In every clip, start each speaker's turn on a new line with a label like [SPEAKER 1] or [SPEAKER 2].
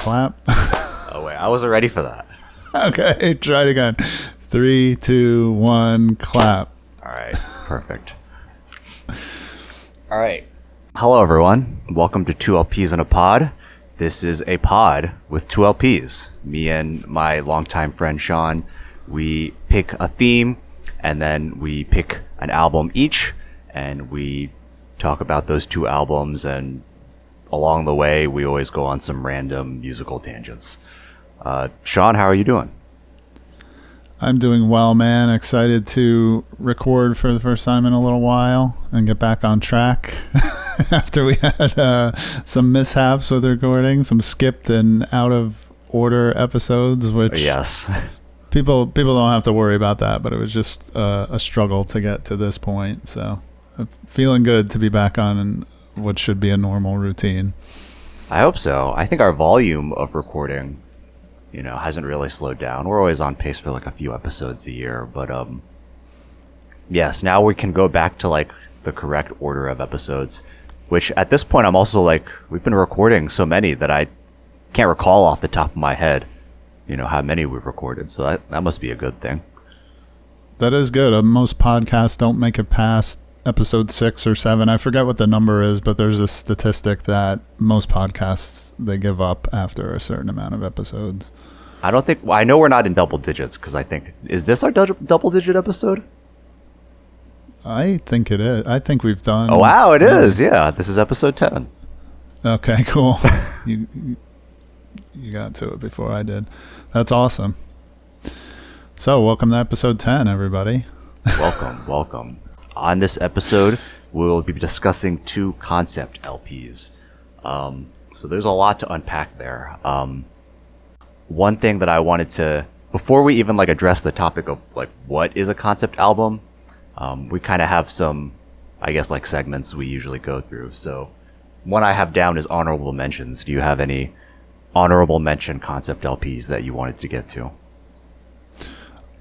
[SPEAKER 1] clap?
[SPEAKER 2] Oh, wait. I wasn't ready for that.
[SPEAKER 1] Okay, try it again. 3, 2, 1, clap.
[SPEAKER 2] All right. Perfect. All right. Hello, everyone. Welcome to Two LPs in a Pod. This is a pod with two LPs. Me and my longtime friend, Shawn, we pick a theme, and then we pick an album each, and we talk about those two albums, and along the way, we always go on some random musical tangents. Shawn, how are you doing?
[SPEAKER 1] I'm doing well, man. Excited to record for the first time in a little while and get back on track after we had some mishaps with recording, some skipped and out of order episodes, which
[SPEAKER 2] Yes.
[SPEAKER 1] people don't have to worry about that, but it was just a struggle to get to this point. So I'm feeling good to be back on what should be a normal routine.
[SPEAKER 2] I hope so. I think our volume of recording, hasn't really slowed down. We're always on pace for like a few episodes a year, but yes, now we can go back to like the correct order of episodes, which at this point I'm also like, we've been recording so many that I can't recall off the top of my head, how many we've recorded. So that must be a good thing.
[SPEAKER 1] That is good. Most podcasts don't make it past episode 6 or 7. I forget what the number is, but there's a statistic that most podcasts, they give up after a certain amount of episodes.
[SPEAKER 2] I know we're not in double digits, because I think, is this our double digit episode?
[SPEAKER 1] I think it is. I think we've done.
[SPEAKER 2] Oh, wow, it is. Yeah, this is episode 10.
[SPEAKER 1] Okay, cool. you got to it before I did. That's awesome. So welcome to episode 10, everybody.
[SPEAKER 2] Welcome. On this episode, we'll be discussing two concept LPs. So there's a lot to unpack there. One thing that I wanted to, before we even like address the topic of like what is a concept album, we kind of have some, I guess, like segments we usually go through. So one I have down is honorable mentions. Do you have any honorable mention concept LPs that you wanted to get to?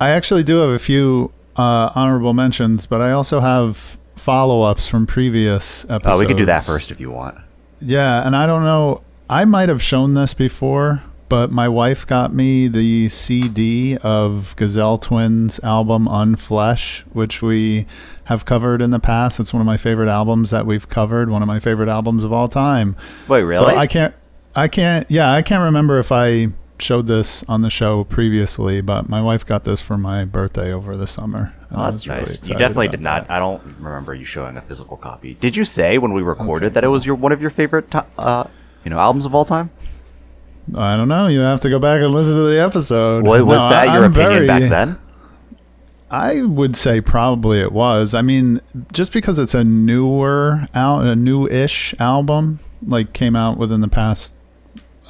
[SPEAKER 1] I actually do have a few honorable mentions, but I also have follow-ups from previous episodes.
[SPEAKER 2] Oh, we could do that first if you want.
[SPEAKER 1] Yeah, and I don't know, I might have shown this before, but my wife got me the CD of Gazelle Twins' album Unflesh, which we have covered in the past. It's one of my favorite albums that we've covered, one of my favorite albums of all time.
[SPEAKER 2] Wait, really?
[SPEAKER 1] So I can't remember if I showed this on the show previously, but my wife got this for my birthday over the summer.
[SPEAKER 2] Oh, that's nice. You definitely did not. I don't remember you showing a physical copy. Did you say when we recorded that it was one of your favorite albums of all time?
[SPEAKER 1] I don't know. You have to go back and listen to the episode.
[SPEAKER 2] Was that your opinion back then?
[SPEAKER 1] I would say probably it was. I mean, just because it's a newish album, like came out within the past,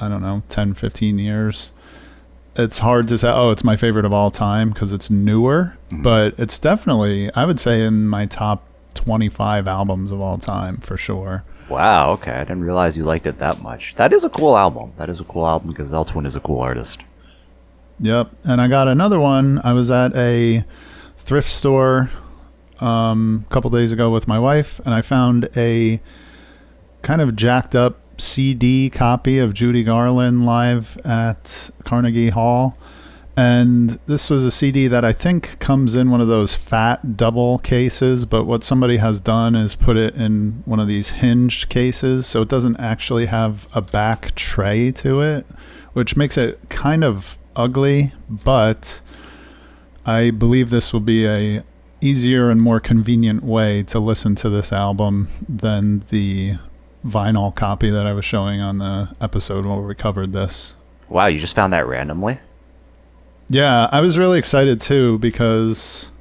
[SPEAKER 1] I don't know, 10, 15 years. It's hard to say, it's my favorite of all time because it's newer, but it's definitely, I would say, in my top 25 albums of all time for sure.
[SPEAKER 2] Wow, okay. I didn't realize you liked it that much. That is a cool album. Gazelle Twin is a cool artist.
[SPEAKER 1] Yep. And I got another one. I was at a thrift store a couple days ago with my wife, and I found a kind of jacked up CD copy of Judy Garland live at Carnegie Hall. And this was a CD that I think comes in one of those fat double cases, but what somebody has done is put it in one of these hinged cases, so it doesn't actually have a back tray to it, which makes it kind of ugly, but I believe this will be a easier and more convenient way to listen to this album than the vinyl copy that I was showing on the episode where we covered this.
[SPEAKER 2] Wow, you just found that randomly?
[SPEAKER 1] Yeah, I was really excited too because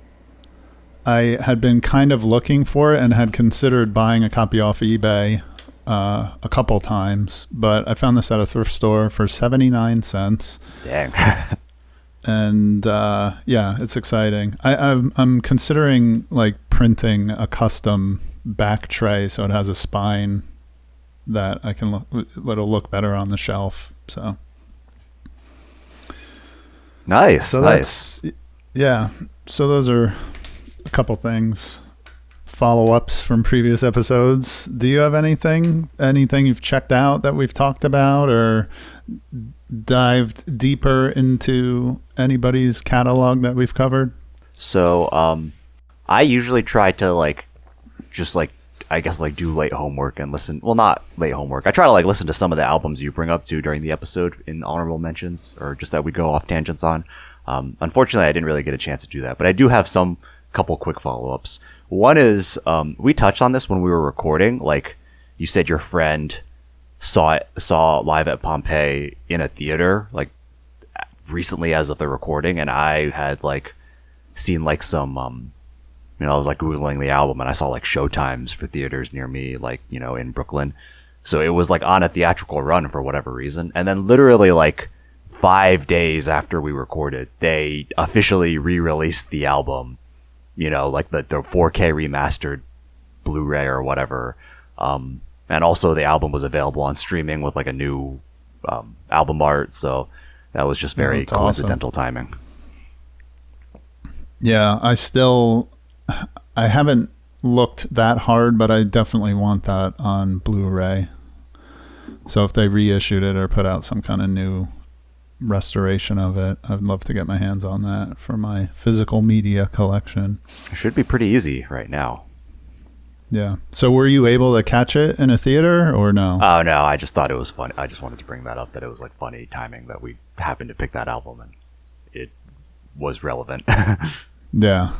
[SPEAKER 1] I had been kind of looking for it and had considered buying a copy off eBay a couple times, but I found this at a thrift store for 79 cents.
[SPEAKER 2] Dang.
[SPEAKER 1] And yeah, it's exciting. I'm considering like printing a custom back tray so it has a spine that I can it'll look better on the shelf. So
[SPEAKER 2] nice.
[SPEAKER 1] That's yeah. So those are a couple things. Follow-ups from previous episodes. Do you have anything you've checked out that we've talked about, or dived deeper into anybody's catalog that we've covered?
[SPEAKER 2] So, I usually try to just I guess do late homework and listen. Well, not late homework. I try to listen to some of the albums you bring up to during the episode in honorable mentions, or just that we go off tangents on. Unfortunately, I didn't really get a chance to do that, but I do have some couple quick follow-ups. One is, we touched on this when we were recording. Like, you said your friend saw Live at Pompeii in a theater, recently as of the recording, and I had seen some I was Googling the album, and I saw showtimes for theaters near me, in Brooklyn. So it was on a theatrical run for whatever reason. And then literally 5 days after we recorded, they officially re-released the album, the 4K remastered Blu-ray or whatever. And also the album was available on streaming with a new album art. So that was just very coincidental timing.
[SPEAKER 1] Yeah, I haven't looked that hard, but I definitely want that on Blu-ray. So if they reissued it or put out some kind of new restoration of it, I'd love to get my hands on that for my physical media collection.
[SPEAKER 2] It should be pretty easy right now.
[SPEAKER 1] Yeah. So were you able to catch it in a theater or no?
[SPEAKER 2] Oh, no. I just thought it was funny. I just wanted to bring that up, that it was funny timing that we happened to pick that album and it was relevant.
[SPEAKER 1] Yeah.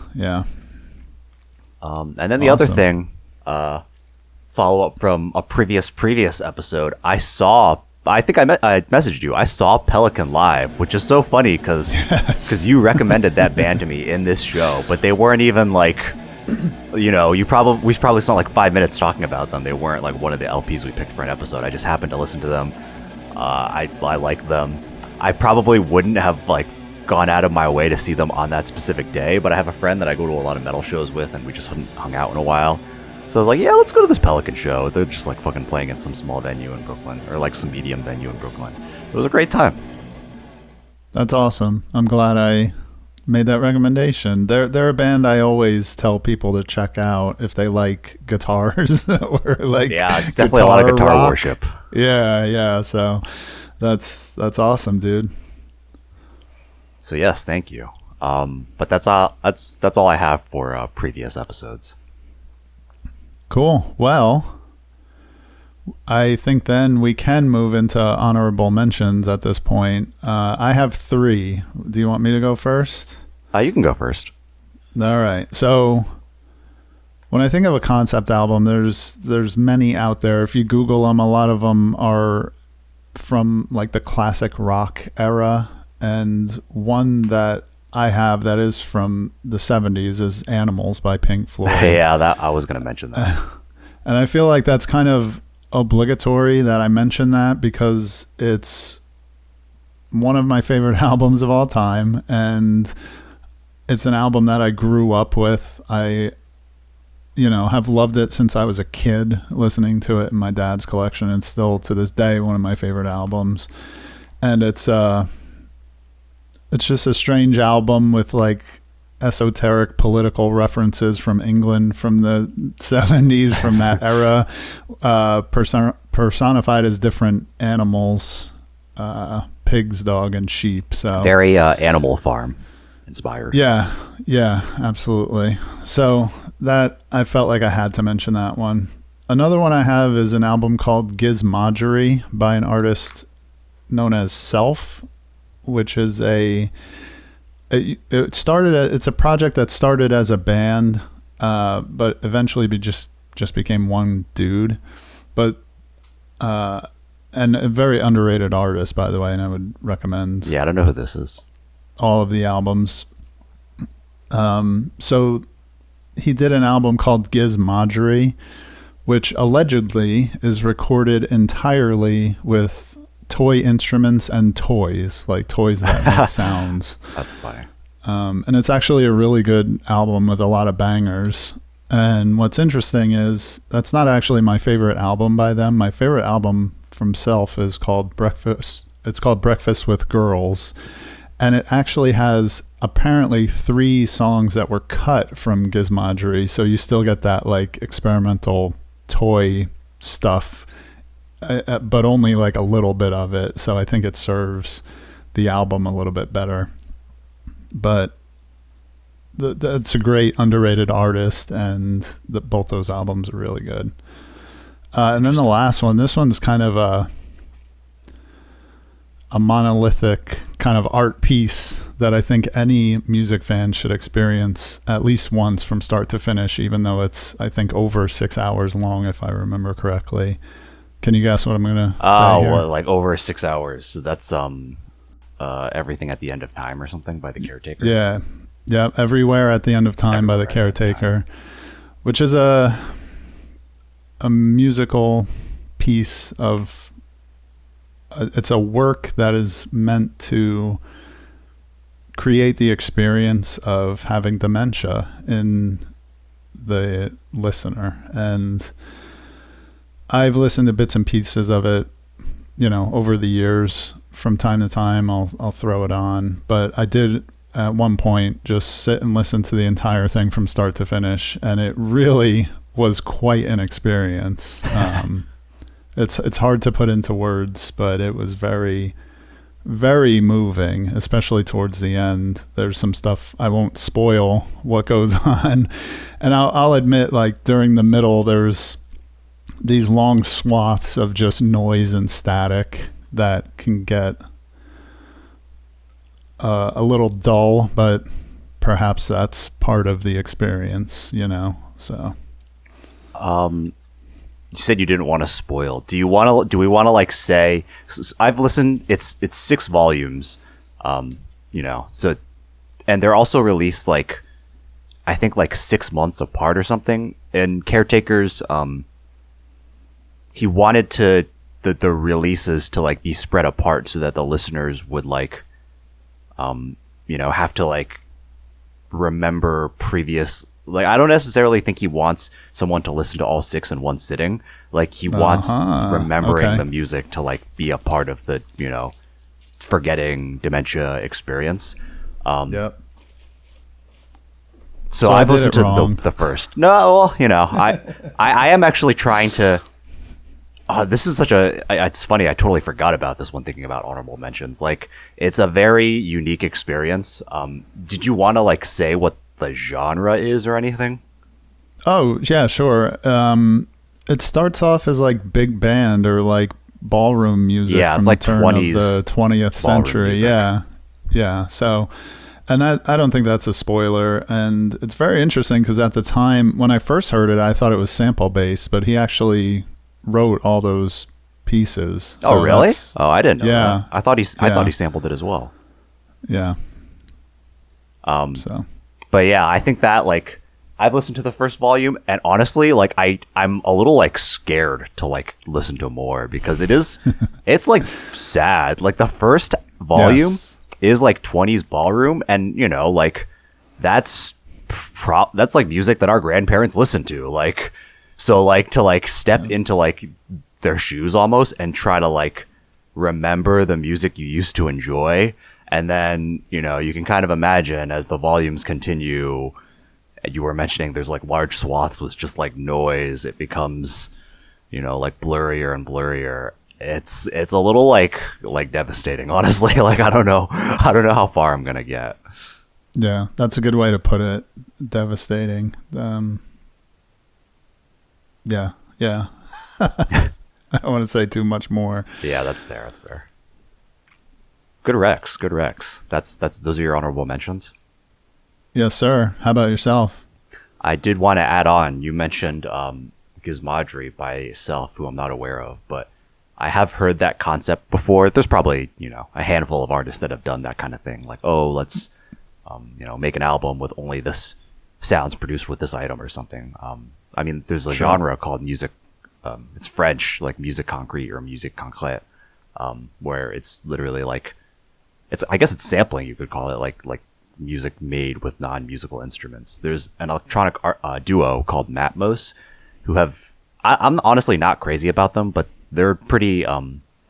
[SPEAKER 2] And then the other thing, follow up from a previous episode, I think I messaged you. I saw Pelican live, which is so funny because you recommended that band to me in this show, but they weren't even we probably spent 5 minutes talking about them. They weren't one of the LPs we picked for an episode. I just happened to listen to them. I like them. I probably wouldn't have gone out of my way to see them on that specific day, but I have a friend that I go to a lot of metal shows with, and we just hadn't hung out in a while. So I was yeah, let's go to this Pelican show. They're just fucking playing in some small venue in Brooklyn, or some medium venue in Brooklyn. It was a great time.
[SPEAKER 1] That's awesome. I'm glad I made that recommendation. They're a band I always tell people to check out if they like guitars or
[SPEAKER 2] yeah, it's definitely a lot of guitar
[SPEAKER 1] rock
[SPEAKER 2] worship.
[SPEAKER 1] Yeah. So that's awesome, dude.
[SPEAKER 2] So yes, thank you. But that's all I have for previous episodes.
[SPEAKER 1] Cool. Well, I think then we can move into honorable mentions at this point. I have 3. Do you want me to go first?
[SPEAKER 2] You can go first.
[SPEAKER 1] All right. So when I think of a concept album, there's many out there. If you Google them, a lot of them are from the classic rock era. And one that I have that is from the 70s is Animals by Pink Floyd.
[SPEAKER 2] Yeah, I was going to mention that.
[SPEAKER 1] And I feel like that's kind of obligatory that I mention that because it's one of my favorite albums of all time. And it's an album that I grew up with. I, have loved it since I was a kid, listening to it in my dad's collection. And still to this day, one of my favorite albums. And it's just a strange album with esoteric political references from England from the 70s, from that era, personified as different animals, pigs, dog, and sheep. So
[SPEAKER 2] very Animal Farm inspired.
[SPEAKER 1] Yeah, absolutely. So that I felt like I had to mention that one. Another one I have is an album called Gizmodery by an artist known as Self, which is it's a project that started as a band, but eventually just became one dude, and a very underrated artist, by the way, and I would recommend.
[SPEAKER 2] Yeah, I don't know who this is.
[SPEAKER 1] All of the albums. So he did an album called Gizmodery, which allegedly is recorded entirely with toy instruments and toys that make sounds.
[SPEAKER 2] That's funny.
[SPEAKER 1] And it's actually a really good album with a lot of bangers. And what's interesting is that's not actually my favorite album by them. My favorite album from Self is called Breakfast. It's called Breakfast with Girls. And it actually has apparently 3 songs that were cut from Gizmodery. So you still get that experimental toy stuff but only like a little bit of it. So I think it serves the album a little bit better. But that's a great underrated artist, and both those albums are really good. And then the last one, this one's kind of a monolithic kind of art piece that I think any music fan should experience at least once from start to finish, even though it's, I think, over 6 hours long, if I remember correctly. Can you guess what I'm going to say here?
[SPEAKER 2] Well, like over 6 hours. So that's Everything at the End of Time or something by The Caretaker.
[SPEAKER 1] Yeah. Everywhere at the End of Time by The Caretaker, which is a musical piece of, it's a work that is meant to create the experience of having dementia in the listener. And I've listened to bits and pieces of it, over the years. From time to time, I'll throw it on. But I did at one point just sit and listen to the entire thing from start to finish, and it really was quite an experience. It's hard to put into words, but it was very, very moving, especially towards the end. There's some stuff, I won't spoil what goes on, and I'll admit, like, during the middle, there's these long swaths of just noise and static that can get a little dull, but perhaps that's part of the experience, so.
[SPEAKER 2] You said you didn't want to spoil. Do we want to like say, I've listened, it's 6 volumes, so, and they're also released like, I think like 6 months apart or something. And Caretaker's, he wanted the releases to like be spread apart so that the listeners would like, have to like remember previous, like, I don't necessarily think he wants someone to listen to all 6 in one sitting. Like, he wants remembering the music to like be a part of the, forgetting dementia experience.
[SPEAKER 1] Yep.
[SPEAKER 2] So I've listened to the first. No, well, I am actually trying to. This is it's funny. I totally forgot about this when thinking about honorable mentions. Like, it's a very unique experience. Did you want to like say what the genre is or anything?
[SPEAKER 1] Oh, yeah, sure. It starts off as like big band or like ballroom music.
[SPEAKER 2] Yeah, it's
[SPEAKER 1] from
[SPEAKER 2] like
[SPEAKER 1] the turn
[SPEAKER 2] 20s
[SPEAKER 1] of the 20th century.
[SPEAKER 2] Music.
[SPEAKER 1] Yeah. So, and I don't think that's a spoiler. And it's very interesting because at the time when I first heard it, I thought it was sample based, but he actually wrote all those pieces.
[SPEAKER 2] Oh,
[SPEAKER 1] so
[SPEAKER 2] really? Oh, I didn't know that. I thought he sampled it as well.
[SPEAKER 1] Yeah.
[SPEAKER 2] But yeah, I think that like I've listened to the first volume, and honestly, like I'm a little like scared to like listen to more because it's like sad. Like the first volume is like 20s ballroom, and like that's like music that our grandparents listened to. Like, so like to like step into like their shoes almost and try to like remember the music you used to enjoy. And then, you can kind of imagine as the volumes continue, you were mentioning there's like large swaths with just like noise. It becomes, like blurrier and blurrier. It's a little like devastating, honestly. Like, I don't know how far I'm going to get.
[SPEAKER 1] Yeah, that's a good way to put it. Devastating. Yeah. I don't want to say too much more.
[SPEAKER 2] Yeah, that's fair. Good Rex. Those are your honorable mentions.
[SPEAKER 1] Yes, sir. How about yourself?
[SPEAKER 2] I did want to add on. You mentioned Gizmadri by itself, who I'm not aware of, but I have heard that concept before. There's probably a handful of artists that have done that kind of thing. Like, oh, let's make an album with only this sounds produced with this item or something. I mean, there's a genre called music. It's French, like musique concrète or musique concrète, where it's literally like. I guess it's sampling, you could call it, like music made with non-musical instruments. There's an electronic duo called Matmos, who I'm honestly not crazy about them, but they're pretty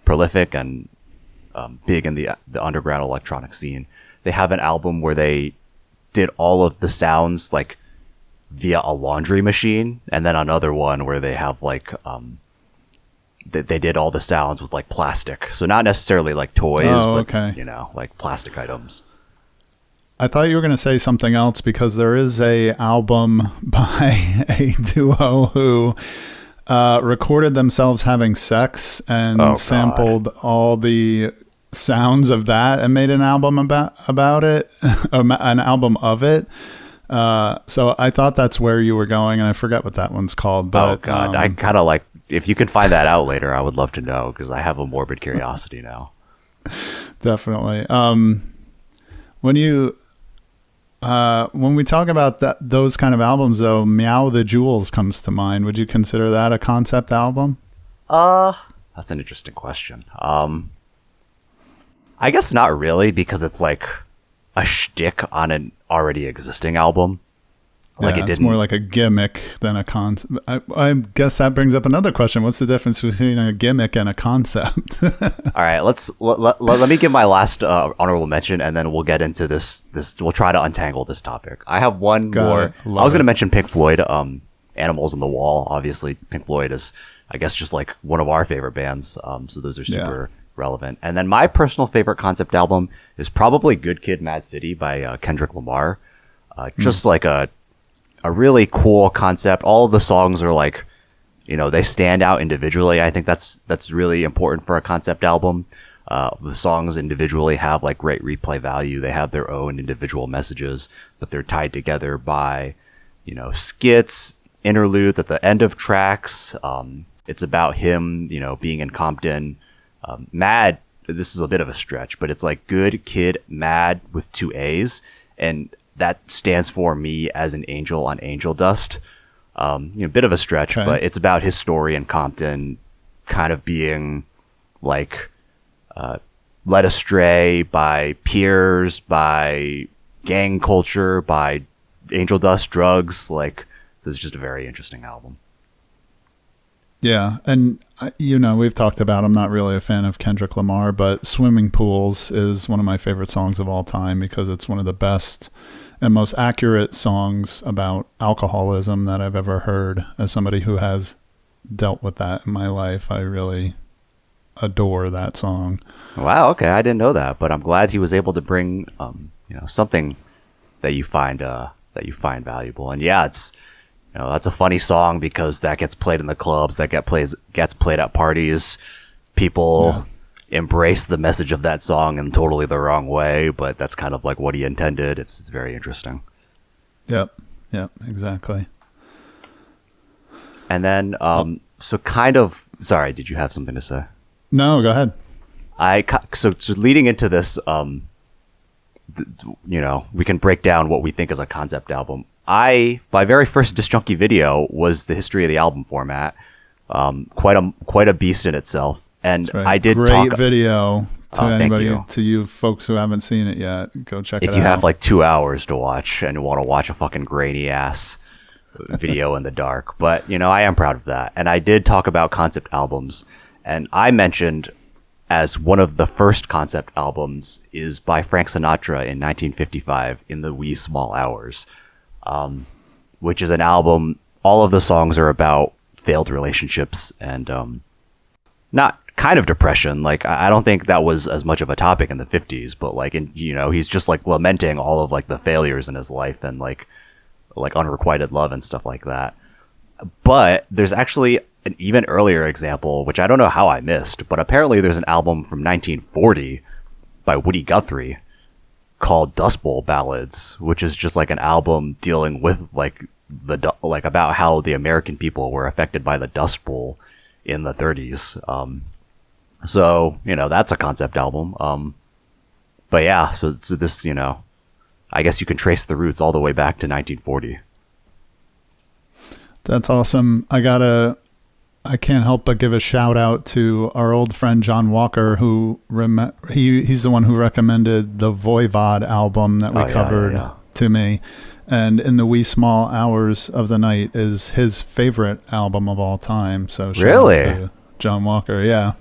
[SPEAKER 2] prolific and big in the underground electronic scene. They have an album where they did all of the sounds like via a laundry machine, and then another one where they have like they did all the sounds with like plastic. So not necessarily like toys, but
[SPEAKER 1] okay.
[SPEAKER 2] you know, like plastic items.
[SPEAKER 1] I thought you were going to say something else because there is a album by a duo who recorded themselves having sex and sampled all the sounds of that and made an album about it, an album of it. So I thought that's where you were going, and I forget what that one's called. But,
[SPEAKER 2] oh God, I kind of like, if you can find that out later, I would love to know because I have a morbid curiosity now.
[SPEAKER 1] Definitely. When we talk about those kind of albums, though, Meow the Jewels comes to mind. Would you consider that a concept album?
[SPEAKER 2] That's an interesting question. I guess not really, because it's like a shtick on an already existing album. Like
[SPEAKER 1] it's more like a gimmick than a concept. I guess that brings up another question. What's the difference between a gimmick and a concept?
[SPEAKER 2] All right, let me give my last honorable mention, and then we'll get into this. We'll try to untangle this topic. I have one more. I was going to mention Pink Floyd, Animals on the Wall. Obviously, Pink Floyd is, I guess, just like one of our favorite bands. So those are super relevant. And then my personal favorite concept album is probably Good Kid, Mad City by Kendrick Lamar. Just like a really cool concept. All of the songs are like, you know, they stand out individually. I think that's really important for a concept album. The songs individually have like great replay value. They have their own individual messages, but they're tied together by, you know, skits, interludes at the end of tracks. It's about him, you know, being in Compton. Mad, this is a bit of a stretch, but it's like Good Kid, Mad with 2 A's. And that stands for me as an angel on angel dust. You know, bit of a stretch, but it's about his story in Compton kind of being like led astray by peers, by gang culture, by angel dust, drugs. Like, so it's just a very interesting album.
[SPEAKER 1] Yeah, and you know, we've talked about, I'm not really a fan of Kendrick Lamar, but Swimming Pools is one of my favorite songs of all time because it's one of the best and most accurate songs about alcoholism that I've ever heard. As somebody who has dealt with that in my life, I really adore that song.
[SPEAKER 2] Wow, okay, I didn't know that, but I'm glad he was able to bring you know, something that you find valuable. And yeah, it's, you know, that's a funny song because that gets played in the clubs, that gets played at parties. People embrace the message of that song in totally the wrong way, but that's kind of like what he intended. It's very interesting. Yep,
[SPEAKER 1] exactly.
[SPEAKER 2] And then, so kind of, sorry, did you have something to say?
[SPEAKER 1] No, go ahead.
[SPEAKER 2] So leading into this, you know, we can break down what we think is a concept album. My very first Disc Junkie video was the history of the album format. Quite a beast in itself. And
[SPEAKER 1] right.
[SPEAKER 2] I did
[SPEAKER 1] great video to anybody,
[SPEAKER 2] you.
[SPEAKER 1] to you folks who haven't seen it yet. Go check it out.
[SPEAKER 2] If you have like 2 hours to watch and want to watch a fucking grainy ass video in the dark. But, you know, I am proud of that. And I did talk about concept albums. And I mentioned as one of the first concept albums is by Frank Sinatra in 1955 in the Wee Small Hours. Which is an album, all of the songs are about failed relationships and not kind of depression. Like, I don't think that was as much of a topic in the 50s, but like, you know, he's just like lamenting all of like the failures in his life and like unrequited love and stuff like that. But there's actually an even earlier example, which I don't know how I missed, but apparently there's an album from 1940 by Woody Guthrie called Dust Bowl Ballads, which is just like an album dealing with like about how the American people were affected by the Dust Bowl in the 30s. So, you know, that's a concept album. But yeah, so this, you know, I guess you can trace the roots all the way back to 1940.
[SPEAKER 1] That's awesome. I can't help but give a shout out to our old friend John Walker, who he's the one who recommended the Voivod album that we covered to me. And In the Wee Small Hours of the Night is his favorite album of all time. So shout out to John Walker, yeah.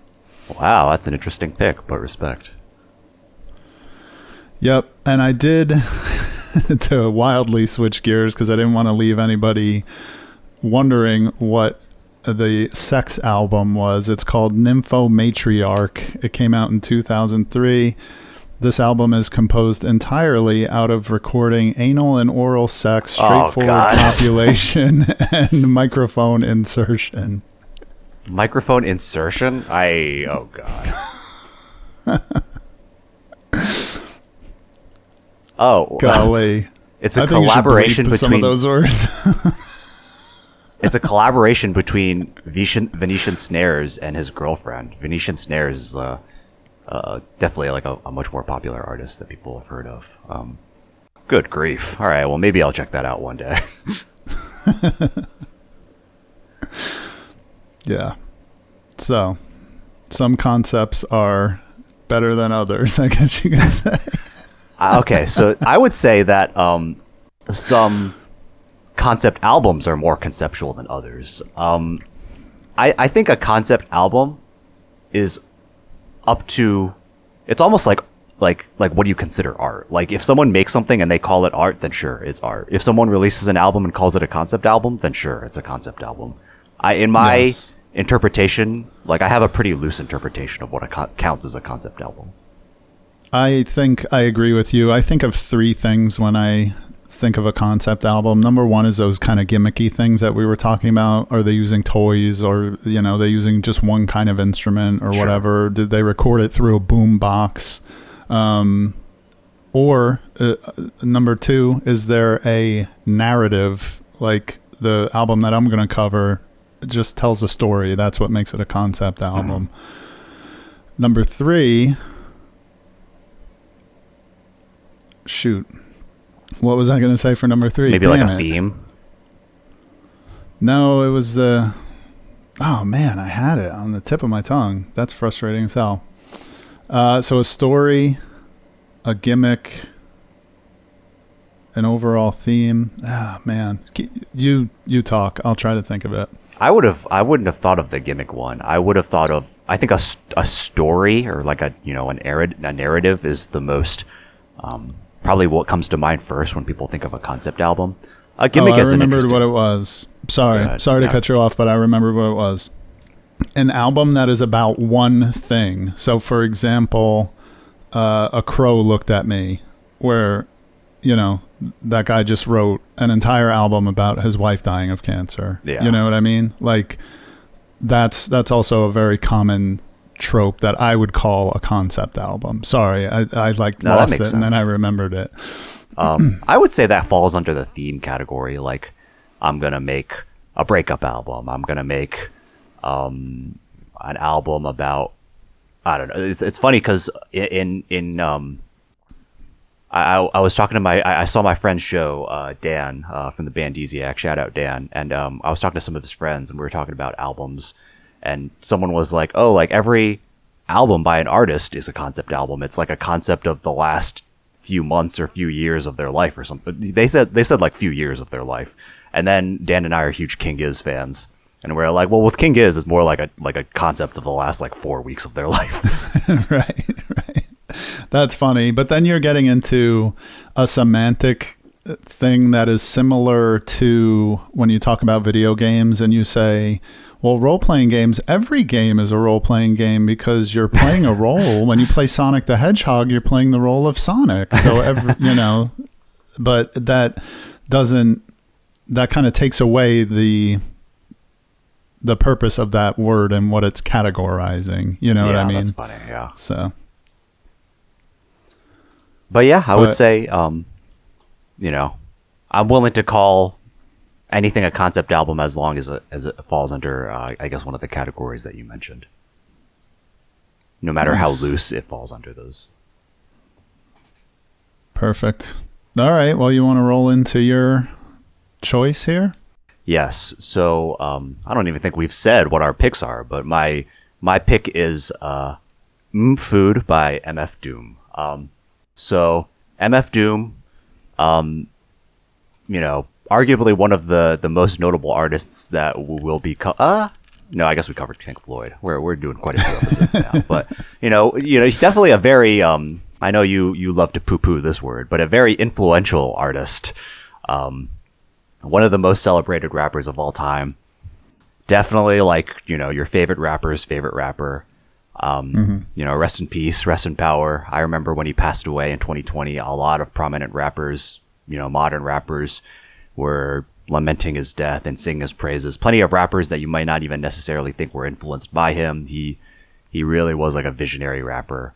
[SPEAKER 2] Wow, that's an interesting pick, but respect.
[SPEAKER 1] Yep, and I did to wildly switch gears because I didn't want to leave anybody wondering what the sex album was. It's called Nymphomatriarch. It came out in 2003. This album is composed entirely out of recording anal and oral sex, straightforward copulation, and microphone insertion.
[SPEAKER 2] Microphone insertion? Oh God. Oh.
[SPEAKER 1] Golly.
[SPEAKER 2] It's a collaboration between
[SPEAKER 1] some of those words.
[SPEAKER 2] It's a collaboration between Venetian Snares and his girlfriend. Venetian Snares is definitely like a much more popular artist that people have heard of. Good grief. All right, well, maybe I'll check that out one day.
[SPEAKER 1] Yeah. So, some concepts are better than others, I guess you can say.
[SPEAKER 2] Okay, so I would say that some concept albums are more conceptual than others. I think a concept album is up to, it's almost like what do you consider art? Like if someone makes something and they call it art, then sure, it's art. If someone releases an album and calls it a concept album, then sure, it's a concept album. In my interpretation, like I have a pretty loose interpretation of what counts as a concept album.
[SPEAKER 1] I think I agree with you. I think of three things when I think of a concept album. Number one is those kind of gimmicky things that we were talking about. Are they using toys, or they're using just one kind of instrument or whatever? Did they record it through a boom box? Or number two, is there a narrative, like the album that I'm going to cover just tells a story? That's what makes it a concept album. Number three, shoot, what was I going to say for number three?
[SPEAKER 2] Maybe like a theme?
[SPEAKER 1] No, it was oh man, I had it on the tip of my tongue. That's frustrating as hell. So a story, a gimmick, an overall theme. Man, you talk. I'll try to think of it.
[SPEAKER 2] I wouldn't have thought of the gimmick one. I would have thought of, I think a story, or like a narrative is the most, probably what comes to mind first when people think of a concept album. A gimmick is an interesting. I remembered
[SPEAKER 1] what it was. Sorry to cut you off, but I remember what it was. An album that is about one thing. So, for example, A Crow Looked at Me, where, that guy just wrote an entire album about his wife dying of cancer. Yeah. You know what I mean? Like, that's also a very common trope that I would call a concept album. Sorry, I lost it sense. And then I remembered it.
[SPEAKER 2] I would say that falls under the theme category. Like, I'm going to make a breakup album. I'm going to make an album about, I don't know. It's funny because I was talking to I saw my friend's show, Dan, from the band Easiac, shout out Dan. And I was talking to some of his friends and we were talking about albums, and someone was like, oh, like every album by an artist is a concept album. It's like a concept of the last few months or few years of their life or something. They said like few years of their life. And then Dan and I are huge King Giz fans. And we're like, well, with King Giz, it's more like a concept of the last like 4 weeks of their life.
[SPEAKER 1] Right. That's funny. But then you're getting into a semantic thing that is similar to when you talk about video games and you say, well, role-playing games, every game is a role-playing game because you're playing a role. When you play Sonic the Hedgehog, you're playing the role of Sonic. So, but that kind of takes away the purpose of that word and what it's categorizing. You know what I mean?
[SPEAKER 2] That's funny, yeah.
[SPEAKER 1] So.
[SPEAKER 2] But yeah, I would say, I'm willing to call anything a concept album as long as it falls under, I guess, one of the categories that you mentioned. No matter how loose it falls under those. Perfect.
[SPEAKER 1] All right. Well, you want to roll into your choice here?
[SPEAKER 2] Yes. So I don't even think we've said what our picks are, but my pick is Food by MF Doom. So MF Doom, arguably one of the most notable artists that will be no, I guess we covered Pink Floyd. We're doing quite a few episodes now, but he's definitely a very I know you love to poo-poo this word, but a very influential artist. One of the most celebrated rappers of all time. definitely like, you know, your favorite rapper's favorite rapper. You know, rest in peace, rest in power. I remember when he passed away in 2020, a lot of prominent rappers, you know, modern rappers were lamenting his death and singing his praises. Plenty of rappers that you might not even necessarily think were influenced by him. He really was like a visionary rapper.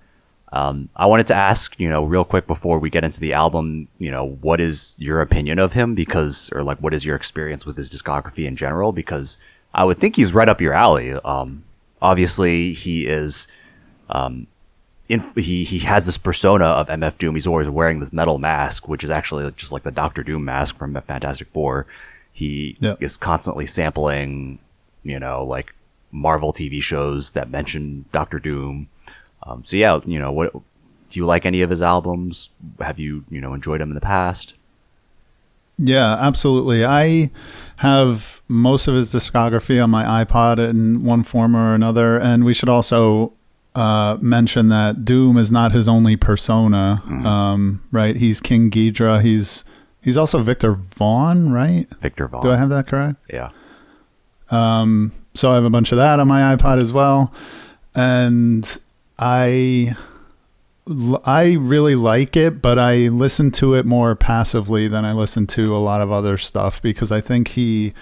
[SPEAKER 2] I wanted to ask, you know, real quick before we get into the album, you know, what is your opinion of him? Because, or like, what is your experience with his discography in general? Because I would think he's right up your alley. Obviously, he is, he has this persona of MF Doom. He's always wearing this metal mask, which is actually just like the Doctor Doom mask from Fantastic Four. He is constantly sampling, you know, like Marvel TV shows that mention Doctor Doom. So yeah, you know, what do you like any of his albums? Have you, you know, enjoyed him in the past?
[SPEAKER 1] Yeah, absolutely. I have most of his discography on my iPod in one form or another, and we should also mention that Doom is not his only persona. Right? He's King Ghidra. He's also Victor Vaughn, right?
[SPEAKER 2] Victor Vaughn.
[SPEAKER 1] Do I have that correct?
[SPEAKER 2] Yeah.
[SPEAKER 1] So I have a bunch of that on my iPod as well, and I really like it, but I listen to it more passively than I listen to a lot of other stuff, because I think he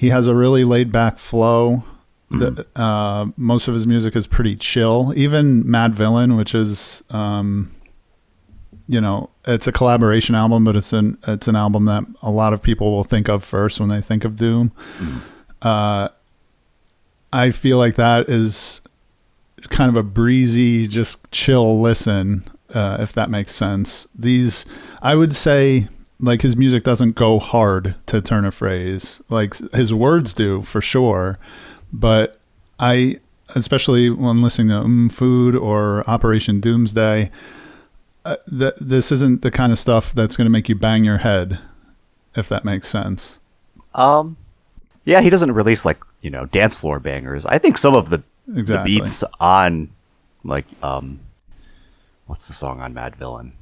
[SPEAKER 1] has a really laid back flow. Most of his music is pretty chill. Even Mad Villain, which is, you know, it's a collaboration album, but it's an album that a lot of people will think of first when they think of Doom. I feel like that is kind of a breezy, just chill listen, if that makes sense. I would say, like, his music doesn't go hard, to turn a phrase. Like, his words do, for sure. But especially when listening to Food or Operation Doomsday, this isn't the kind of stuff that's going to make you bang your head, if that makes sense.
[SPEAKER 2] Yeah, he doesn't release, like, you know, dance floor bangers. I think some of the beats on, like, what's the song on Mad Villain?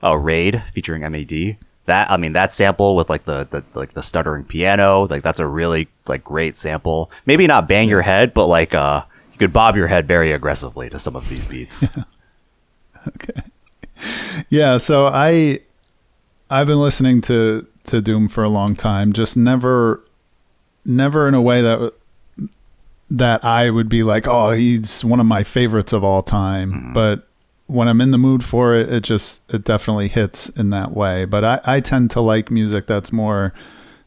[SPEAKER 2] Raid, featuring MAD. That sample with like the stuttering piano, like, that's a really, like, great sample. Maybe not bang your head, but like you could bob your head very aggressively to some of these beats.
[SPEAKER 1] Okay. Yeah, so I've been listening to Doom for a long time, just never in a way that I would be like, oh, he's one of my favorites of all time. But when I'm in the mood for it, it definitely hits in that way. But I tend to like music that's more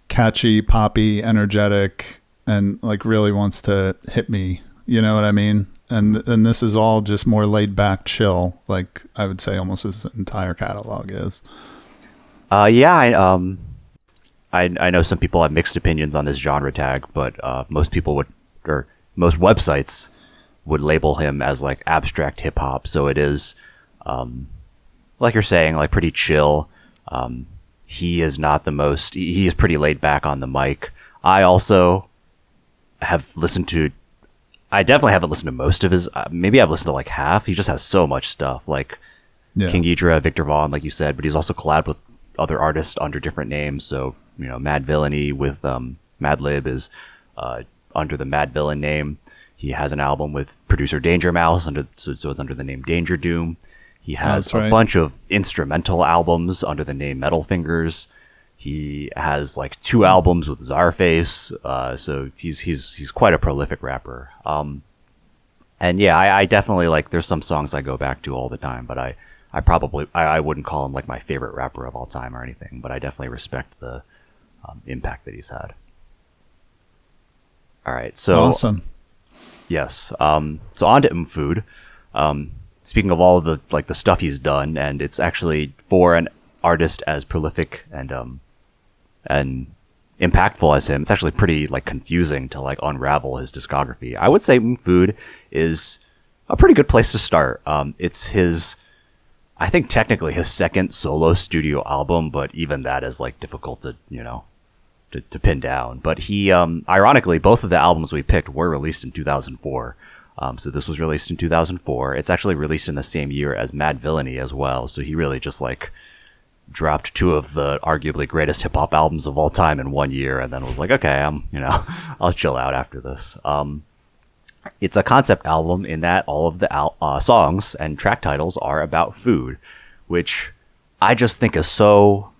[SPEAKER 1] catchy, poppy, energetic, and like really wants to hit me. You know what I mean? And this is all just more laid back, chill. Like, I would say almost his entire catalog is.
[SPEAKER 2] Yeah, I know some people have mixed opinions on this genre tag, but most people most websites would label him as like abstract hip hop. So it is, like you're saying, like, pretty chill. He is not he is pretty laid back on the mic. I also I definitely haven't listened to most of his, maybe I've listened to like half. He just has so much stuff, like King Ghidra, Victor Vaughn, like you said, but he's also collabed with other artists under different names. So, you know, Mad Villainy with Madlib is under the Mad Villain name. He has an album with producer Danger Mouse, so it's under the name Danger Doom. He has a bunch of instrumental albums under the name Metal Fingers. He has like 2 albums with Czarface. So he's quite a prolific rapper. And yeah, I definitely, like, there's some songs I go back to all the time, but I wouldn't call him like my favorite rapper of all time or anything, but I definitely respect the impact that he's had. All right, so
[SPEAKER 1] awesome.
[SPEAKER 2] Yes. So on to Food. Speaking of all of the, like, the stuff he's done, and it's actually for an artist as prolific and impactful as him, it's actually pretty, like, confusing to, like, unravel his discography. I would say Food is a pretty good place to start. It's I think technically his second solo studio album, but even that is, like, difficult to, you know, to pin down. But he, ironically, both of the albums we picked were released in 2004. So this was released in 2004. It's actually released in the same year as Mad Villainy as well. So he really just, like, dropped two of the arguably greatest hip hop albums of all time in 1 year, and then was like, okay, I'll chill out after this. It's a concept album in that all of the songs and track titles are about food, which I just think is so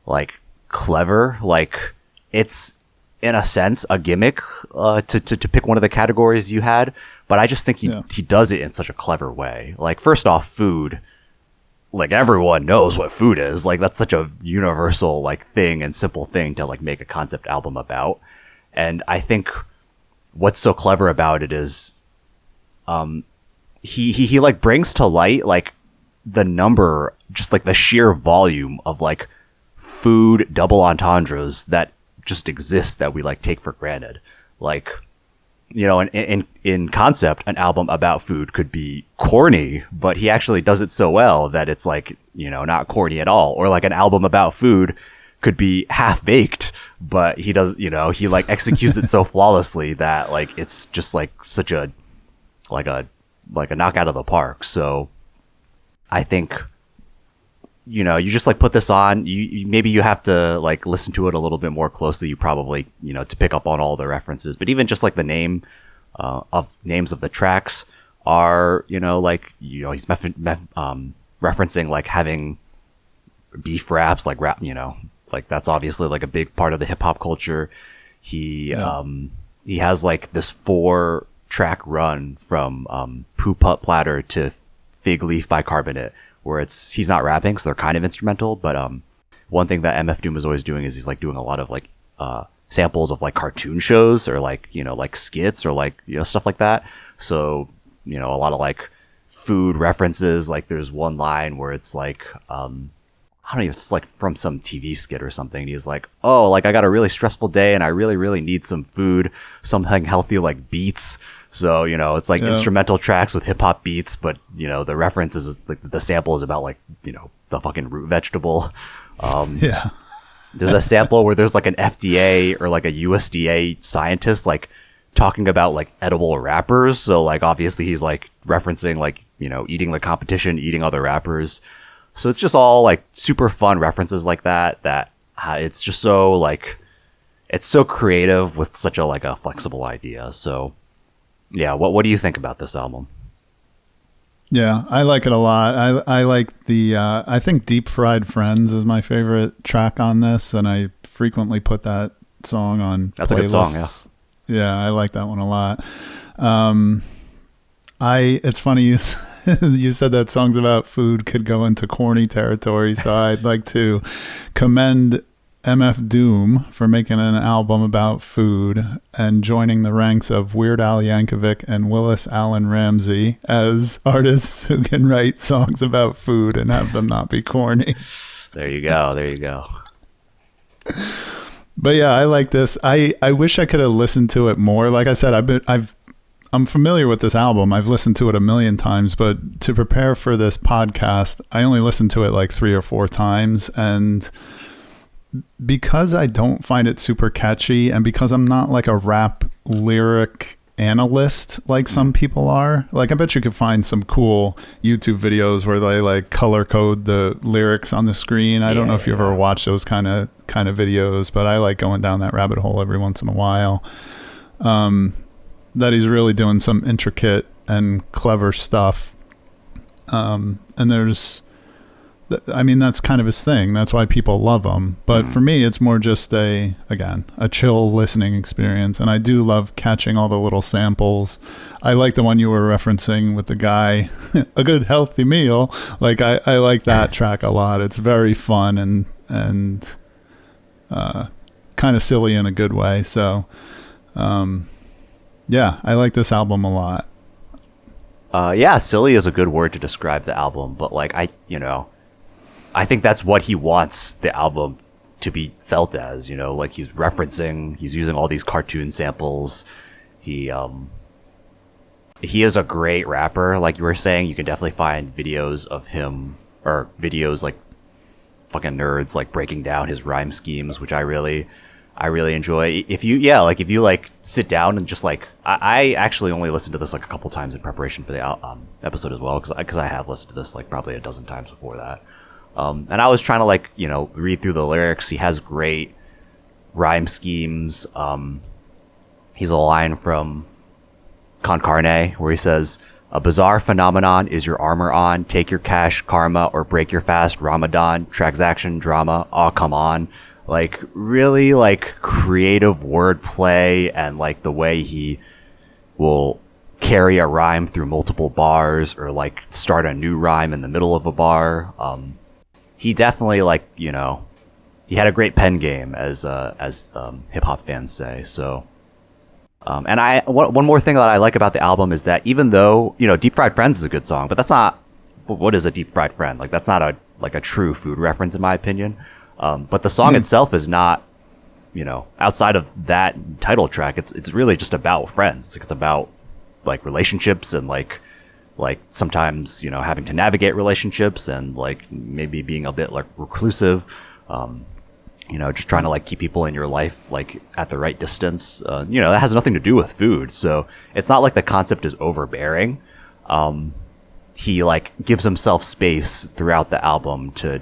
[SPEAKER 2] like clever. Like, it's in a sense a gimmick to pick one of the categories you had, but I just think he does it in such a clever way. Like, first off, food, like, everyone knows what food is. Like, that's such a universal like thing and simple thing to like make a concept album about. And I think what's so clever about it is he like brings to light like the number, just like the sheer volume of like food double entendres that just exist that we like take for granted. Like, in concept, an album about food could be corny, but he actually does it so well that it's like, not corny at all. Or like an album about food could be half baked, but he does, he like executes it so flawlessly that like it's just like such a knock out of the park. So I think, you just like put this on, maybe you have to like listen to it a little bit more closely. You probably, to pick up on all the references, but even just like the names of the tracks are, he's referencing like having beef raps, like rap, like that's obviously like a big part of the hip hop culture. He has like this 4-track run from Poop Putt Platter to Fig Leaf Bicarbonate, where he's not rapping, so they're kind of instrumental. But one thing that MF Doom is always doing is he's like doing a lot of like samples of like cartoon shows or like like skits or like stuff like that. So a lot of like food references. Like there's one line where it's like I don't know, it's like from some TV skit or something. And he's like, oh, like I got a really stressful day and I really, really need some food, something healthy like beets. So, it's like instrumental tracks with hip hop beats, but, the reference is like the sample is about like, the fucking root vegetable. There's a sample where there's like an FDA or like a USDA scientist like talking about like edible wrappers. So like obviously he's like referencing like, eating the competition, eating other rappers. So it's just all like super fun references like that it's just so like, it's so creative with such a flexible idea. So yeah, what do you think about this album?
[SPEAKER 1] Yeah, I like it a lot. I like the I think Deep Fried Friends is my favorite track on this, and I frequently put that song on
[SPEAKER 2] That's
[SPEAKER 1] playlists.
[SPEAKER 2] a good song, yeah.
[SPEAKER 1] Yeah, I like that one a lot. It's funny you said that songs about food could go into corny territory, so I'd like to commend MF Doom for making an album about food and joining the ranks of Weird Al Yankovic and Willis Allen Ramsey as artists who can write songs about food and have them not be corny.
[SPEAKER 2] There you go.
[SPEAKER 1] But yeah, I like this. I wish I could have listened to it more. Like I said, I'm familiar with this album. I've listened to it a million times, but to prepare for this podcast, I only listened to it like 3 or 4 times. And because I don't find it super catchy, and because I'm not like a rap lyric analyst like some people are, like I bet you could find some cool YouTube videos where they like color code the lyrics on the screen. I don't know if you ever watch those kind of videos, but I like going down that rabbit hole every once in a while. That he's really doing some intricate and clever stuff. And that's kind of his thing. That's why people love him. But for me, it's more just a chill listening experience. And I do love catching all the little samples. I like the one you were referencing with the guy, a good healthy meal. Like I like that track a lot. It's very fun and kind of silly in a good way. So, yeah, I like this album a lot.
[SPEAKER 2] Yeah, silly is a good word to describe the album, but like I think that's what he wants the album to be felt as, like he's using all these cartoon samples. He is a great rapper. Like you were saying, you can definitely find videos of him or videos like fucking nerds like breaking down his rhyme schemes, which I really enjoy. If you sit down and just like, I actually only listened to this like a couple times in preparation for the episode as well, because I have listened to this like probably a dozen times before that. And I was trying to like, read through the lyrics. He has great rhyme schemes. He's a line from Con Carne where he says, "A bizarre phenomenon is your armor on. Take your cash, karma, or break your fast. Ramadan, transaction, drama. Oh, come on." Like, really, like, creative wordplay and, like, the way he will carry a rhyme through multiple bars or, like, start a new rhyme in the middle of a bar. He definitely, like, he had a great pen game, as hip-hop fans say, so... and one more thing that I like about the album is that even though, Deep Fried Friends is a good song, but that's not, what is a deep fried friend? Like, that's not a true food reference in my opinion. But the song itself is not, outside of that title track, it's really just about friends. It's about like relationships and like sometimes, having to navigate relationships and like maybe being a bit like reclusive, just trying to like keep people in your life like at the right distance. That has nothing to do with food. So it's not like the concept is overbearing. He like gives himself space throughout the album to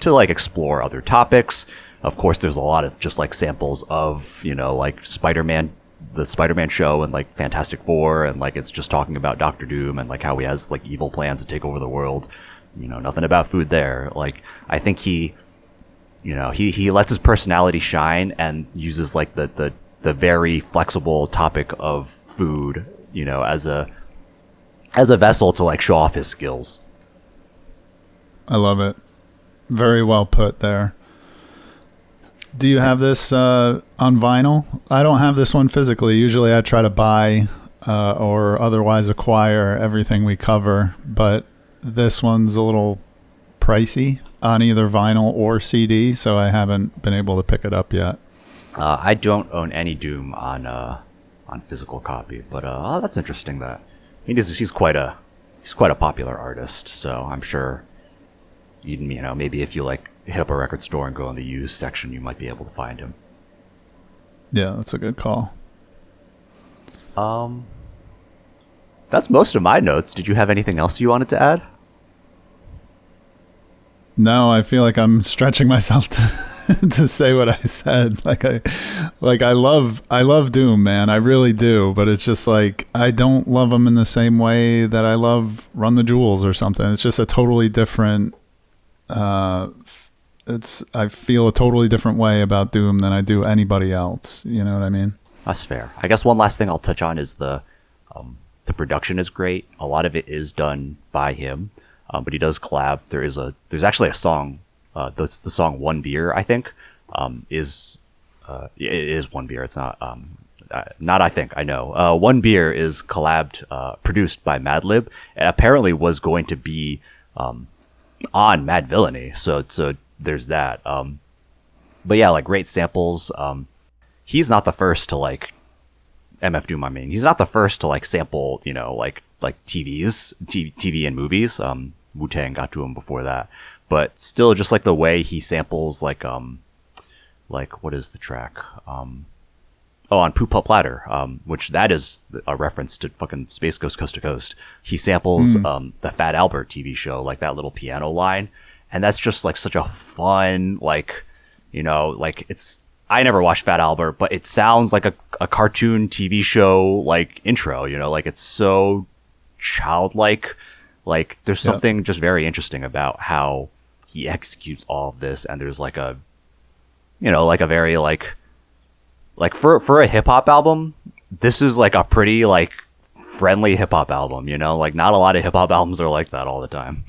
[SPEAKER 2] like explore other topics. Of course, there's a lot of just like samples of, like Spider-Man, the Spider-Man show and like Fantastic Four. And like, it's just talking about Doctor Doom and like how he has like evil plans to take over the world. Nothing about food there. Like, I think he lets his personality shine and uses like the very flexible topic of food, as a vessel to like show off his skills.
[SPEAKER 1] I love it. Very well put there. Do you have this on vinyl? I don't have this one physically. Usually I try to buy or otherwise acquire everything we cover, but this one's a little pricey on either vinyl or CD, so I haven't been able to pick it up yet.
[SPEAKER 2] I don't own any Doom on physical copy, but that's interesting. That he's quite a popular artist, so I'm sure maybe if you like hit up a record store and go in the used section, you might be able to find him.
[SPEAKER 1] Yeah, that's a good call.
[SPEAKER 2] That's most of my notes. Did you have anything else you wanted to add?
[SPEAKER 1] No, I feel like I'm stretching myself to say what I said. I love Doom, man. I really do. But it's just like, I don't love him in the same way that I love Run the Jewels or something. It's just a totally different, I feel a totally different way about Doom than I do anybody else. You know what I mean?
[SPEAKER 2] That's fair. I guess one last thing I'll touch on is the production is great. A lot of it is done by him. But he does collab. There's actually a song, the song "One Beer," I think, it is One Beer. It's not I think, I know. One Beer is collabed, produced by Madlib, and apparently was going to be on Mad Villainy. So there's that. But yeah, like great samples. He's not the first to like MF Doom. I mean, he's not the first to like sample, like TV and movies. Wu-Tang got to him before that, but still, just like the way he samples, like what is the track? On Poop Pup Platter, which that is a reference to fucking Space Ghost Coast to Coast. He samples the Fat Albert TV show, like that little piano line, and that's just like such a fun, like it's. I never watched Fat Albert, but it sounds like a cartoon TV show like intro. Like it's so childlike. Like there's something just very interesting about how he executes all of this, and there's like a very like for a hip hop album, this is like a pretty like friendly hip hop album. Like not a lot of hip hop albums are like that all the time.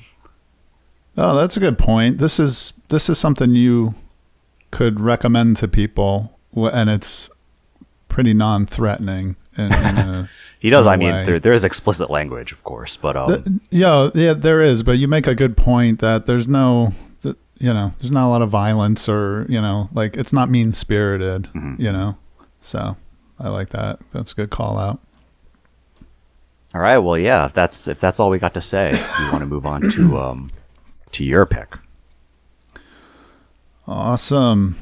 [SPEAKER 1] Oh, that's a good point. This is something you could recommend to people, and it's pretty non-threatening.
[SPEAKER 2] He does. I mean, there is explicit language, of course, but
[SPEAKER 1] yeah, there is. But you make a good point that there's not a lot of violence, or like it's not mean spirited.
[SPEAKER 2] Mm-hmm.
[SPEAKER 1] So I like that. That's a good call out.
[SPEAKER 2] All right. Well, yeah. If that's all we got to say, we want to move on to your pick.
[SPEAKER 1] Awesome.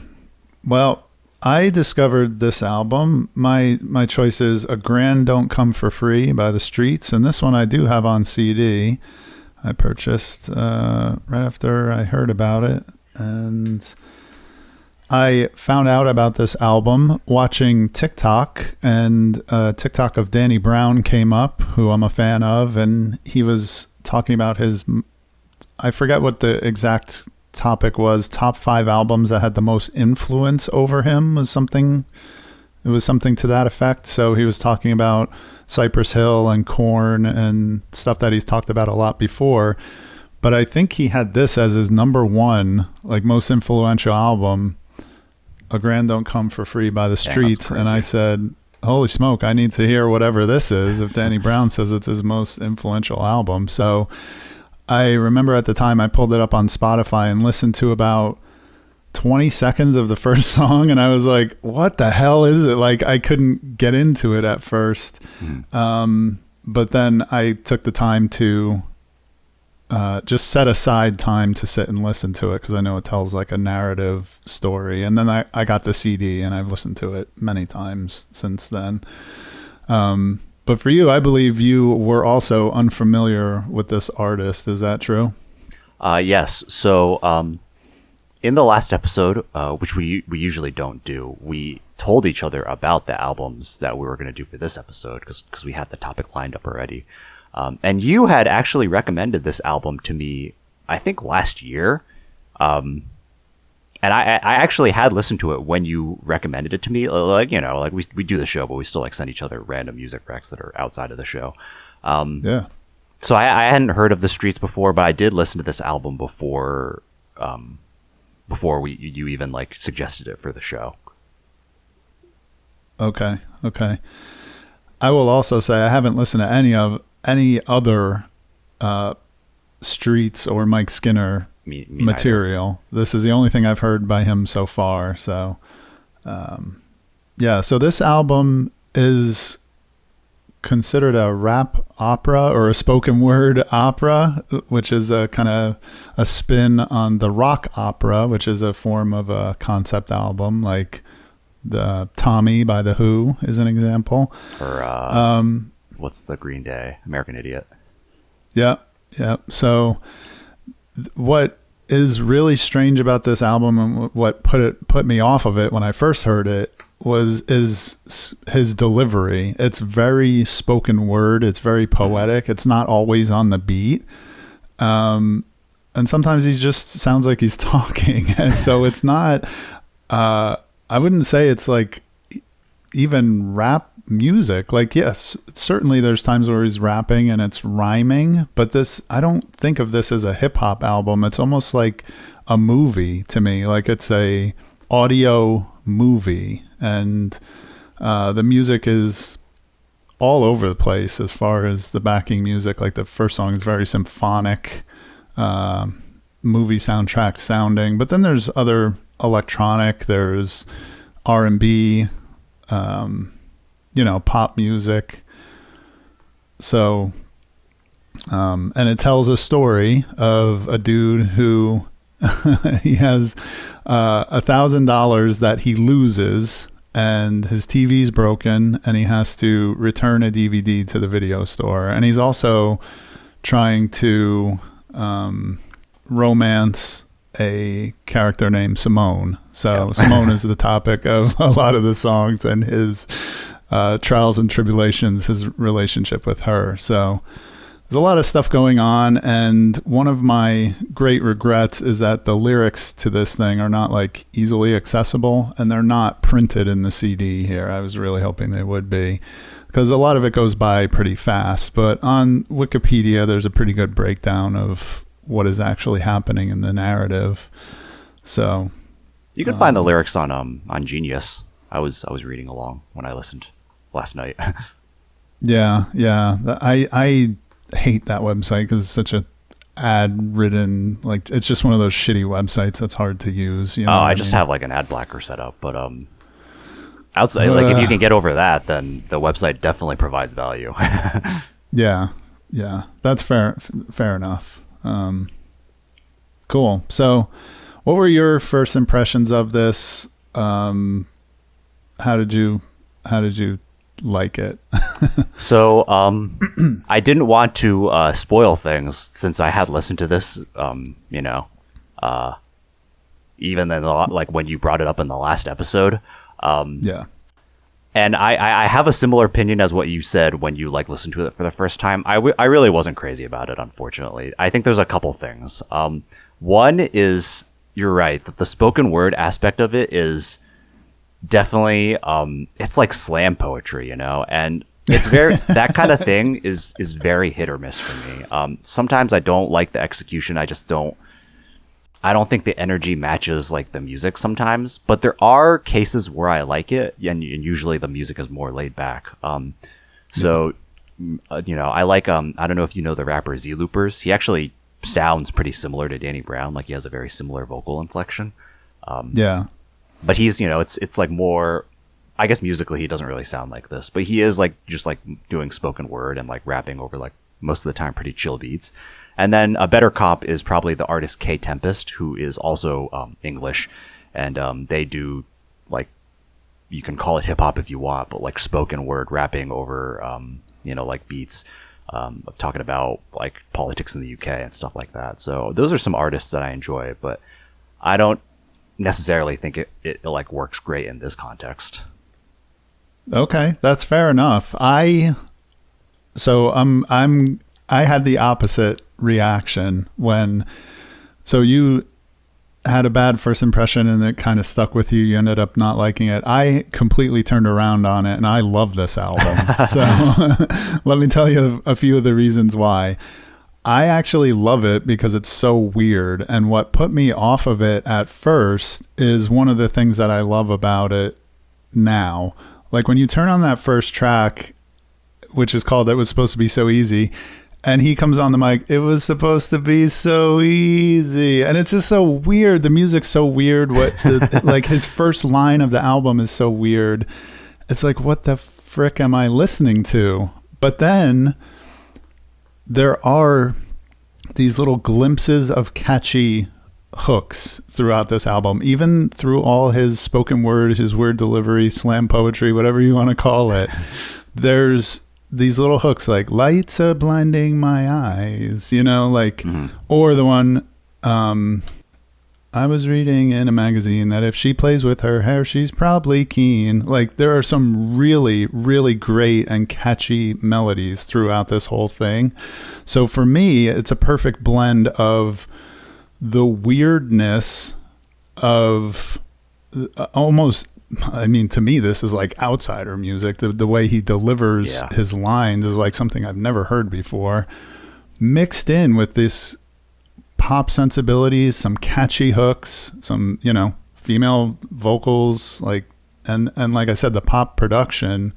[SPEAKER 1] Well, I discovered this album. My choice is A Grand Don't Come for Free by The Streets, and this one I do have on CD. I purchased right after I heard about it. And I found out about this album watching TikTok, and TikTok of Danny Brown came up, who I'm a fan of, and he was talking about his, I forget what the exact topic was, top 5 albums that had the most influence over him was something. It was something to that effect. So he was talking about Cypress Hill and Korn and stuff that he's talked about a lot before. But I think he had this as his number 1, like, most influential album, A Grand Don't Come for Free by the Streets. And I said, holy smoke, I need to hear whatever this is if Danny Brown says it's his most influential album. So I remember at the time I pulled it up on Spotify and listened to about 20 seconds of the first song, and I was like, what the hell is it? Like, I couldn't get into it at first. But then I took the time to just set aside time to sit and listen to it, because I know it tells like a narrative story. And then I got the CD, and I've listened to it many times since then. But for you, I believe you were also unfamiliar with this artist. Is that true?
[SPEAKER 2] Yes. So in the last episode, which we usually don't do, we told each other about the albums that we were going to do for this episode, because we had the topic lined up already. And you had actually recommended this album to me, I think last year. And I actually had listened to it when you recommended it to me. Like, you know, like we do the show, but we still like send each other random music recs that are outside of the show.
[SPEAKER 1] Yeah.
[SPEAKER 2] So I hadn't heard of The Streets before, but I did listen to this album before you even like suggested it for the show.
[SPEAKER 1] Okay. I will also say I haven't listened to any other Streets or Mike Skinner
[SPEAKER 2] me
[SPEAKER 1] material. Neither. This is the only thing I've heard by him so far. So, yeah. So this album is considered a rap opera or a spoken word opera, which is a kind of a spin on the rock opera, which is a form of a concept album, like the Tommy by The Who is an example.
[SPEAKER 2] Or what's the Green Day, American Idiot?
[SPEAKER 1] Yeah. So what is really strange about this album, and what put me off of it when I first heard it, is his delivery. It's very spoken word. It's very poetic. It's not always on the beat. And sometimes he just sounds like he's talking. And so it's not, I wouldn't say it's like even rap music. Like, yes, certainly there's times where he's rapping and it's rhyming, but I don't think of this as a hip hop album. It's almost like a movie to me. Like, it's a audio movie, and the music is all over the place as far as the backing music. Like, the first song is very symphonic, movie soundtrack sounding, but then there's other electronic, there's R&B, pop music. So, and it tells a story of a dude who he has $1,000 that he loses, and his TV's broken, and he has to return a DVD to the video store. And he's also trying to romance a character named Simone. So Simone is the topic of a lot of the songs, and his trials and tribulations, his relationship with her. So there's a lot of stuff going on, and one of my great regrets is that the lyrics to this thing are not like easily accessible, and they're not printed in the CD here. I was really hoping they would be, because a lot of it goes by pretty fast. But on Wikipedia, there's a pretty good breakdown of what is actually happening in the narrative. So
[SPEAKER 2] you can find the lyrics on Genius. I was reading along when I listened last night.
[SPEAKER 1] Yeah. I hate that website because it's such a ad-ridden, like, it's just one of those shitty websites that's hard to use. You know
[SPEAKER 2] I just have like an ad blocker set up, but outside, like, if you can get over that, then the website definitely provides value.
[SPEAKER 1] Yeah, that's fair enough. Cool. So, what were your first impressions of this? How did you like it.
[SPEAKER 2] So I didn't want to spoil things since I had listened to this, even in like when you brought it up in the last episode.
[SPEAKER 1] Yeah.
[SPEAKER 2] And I have a similar opinion as what you said when you like listened to it for the first time. I really wasn't crazy about it, unfortunately. I think there's a couple things. One is, you're right, that the spoken word aspect of it is definitely, it's like slam poetry, and it's very, that kind of thing is very hit or miss for me. Sometimes I don't like the execution. I don't think the energy matches like the music sometimes, but there are cases where I like it, and usually the music is more laid back. I like, I don't know if you know the rapper Z Loopers. He actually sounds pretty similar to Danny Brown. Like he has a very similar vocal inflection. But he's, it's like more, I guess musically he doesn't really sound like this, but he is like just like doing spoken word and like rapping over like most of the time pretty chill beats. And then a better comp is probably the artist K Tempest, who is also English, and they do like, you can call it hip hop if you want, but like spoken word rapping over like beats, talking about like politics in the UK and stuff like that. So those are some artists that I enjoy, but I don't necessarily think it like works great in this context.
[SPEAKER 1] Okay, that's fair enough. I had the opposite reaction so you had a bad first impression and it kind of stuck with you. You ended up not liking it. I completely turned around on it and I love this album. So let me tell you a few of the reasons why. I actually love it because it's so weird. And what put me off of it at first is one of the things that I love about it now. Like when you turn on that first track, which is called It Was Supposed to Be So Easy, and he comes on the mic, it was supposed to be so easy. And it's just so weird. The music's so weird. Like his first line of the album is so weird. It's like, what the frick am I listening to? But then there are these little glimpses of catchy hooks throughout this album, even through all his spoken word, his word delivery, slam poetry, whatever you want to call it. There's these little hooks like lights are blinding my eyes, or the one, I was reading in a magazine that if she plays with her hair, she's probably keen. Like there are some really, really great and catchy melodies throughout this whole thing. So for me, it's a perfect blend of the weirdness of almost, to me, this is like outsider music. The way he delivers his lines is like something I've never heard before, mixed in with this pop sensibilities, some catchy hooks, some, female vocals, and like I said, the pop production,